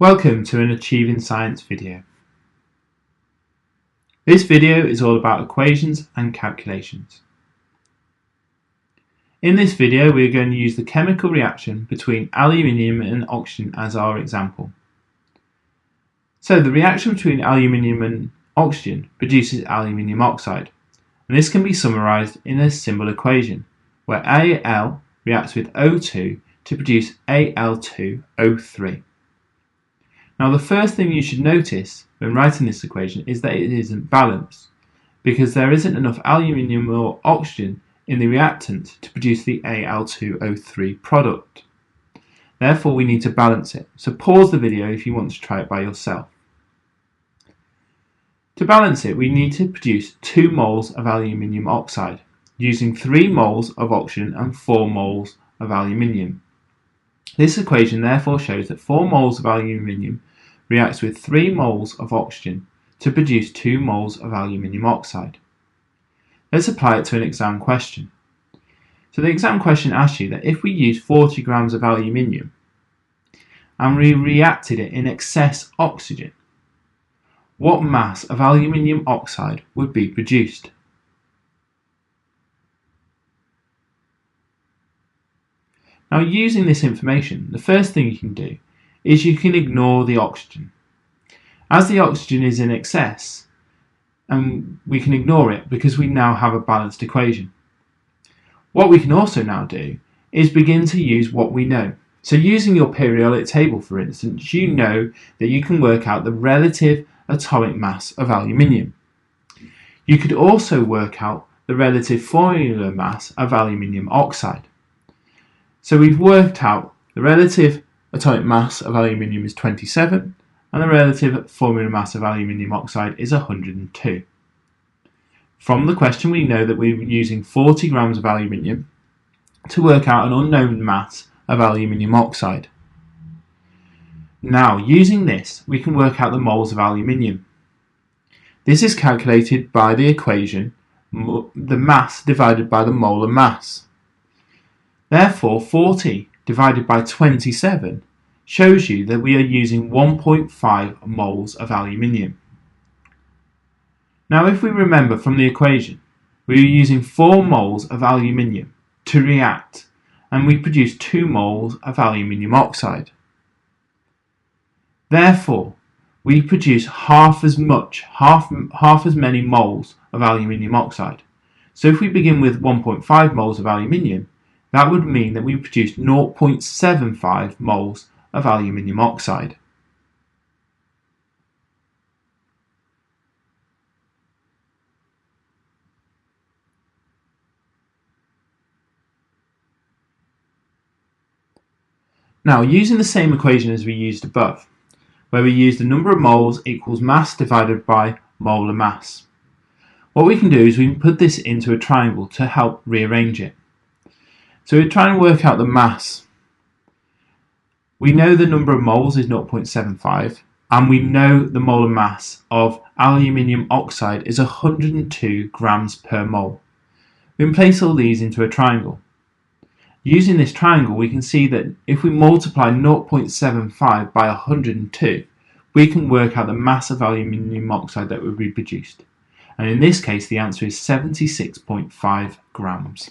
Welcome to an Achieving Science video. This video is all about equations and calculations. In this video we are going to use the chemical reaction between aluminium and oxygen as our example. So the reaction between aluminium and oxygen produces aluminium oxide, and this can be summarised in a simple equation where Al reacts with O2 to produce Al2O3. Now the first thing you should notice when writing this equation is that it isn't balanced, because there isn't enough aluminium or oxygen in the reactant to produce the Al2O3 product. Therefore we need to balance it, so pause the video if you want to try it by yourself. To balance it, we need to produce 2 moles of aluminium oxide, using 3 moles of oxygen and 4 moles of aluminium. This equation therefore shows that 4 moles of aluminium reacts with 3 moles of oxygen to produce 2 moles of aluminium oxide. Let's apply it to an exam question. So the exam question asks you that if we use 40 grams of aluminium and we reacted it in excess oxygen, what mass of aluminium oxide would be produced? Now, using this information, the first thing you can do is you can ignore the oxygen. As the oxygen is in excess, and we can ignore it because we now have a balanced equation. What we can also now do is begin to use what we know. So using your periodic table, for instance, you know that you can work out the relative atomic mass of aluminium. You could also work out the relative formula mass of aluminium oxide. So we've worked out the relative atomic mass of aluminium is 27 and the relative formula mass of aluminium oxide is 102. From the question we know that we're using 40 grams of aluminium to work out an unknown mass of aluminium oxide. Now using this we can work out the moles of aluminium. This is calculated by the equation the mass divided by the molar mass. Therefore, 40 divided by 27 shows you that we are using 1.5 moles of aluminium. Now, if we remember from the equation, we are using 4 moles of aluminium to react, and we produce 2 moles of aluminium oxide. Therefore, we produce half as many moles of aluminium oxide. So if we begin with 1.5 moles of aluminium, that would mean that we produced 0.75 moles of aluminium oxide. Now, using the same equation as we used above, where we use the number of moles equals mass divided by molar mass, what we can do is we can put this into a triangle to help rearrange it. So we're trying to work out the mass. We know the number of moles is 0.75 and we know the molar mass of aluminium oxide is 102 grams per mole. We can place all these into a triangle. Using this triangle we can see that if we multiply 0.75 by 102 we can work out the mass of aluminium oxide that would be produced. And in this case the answer is 76.5 grams.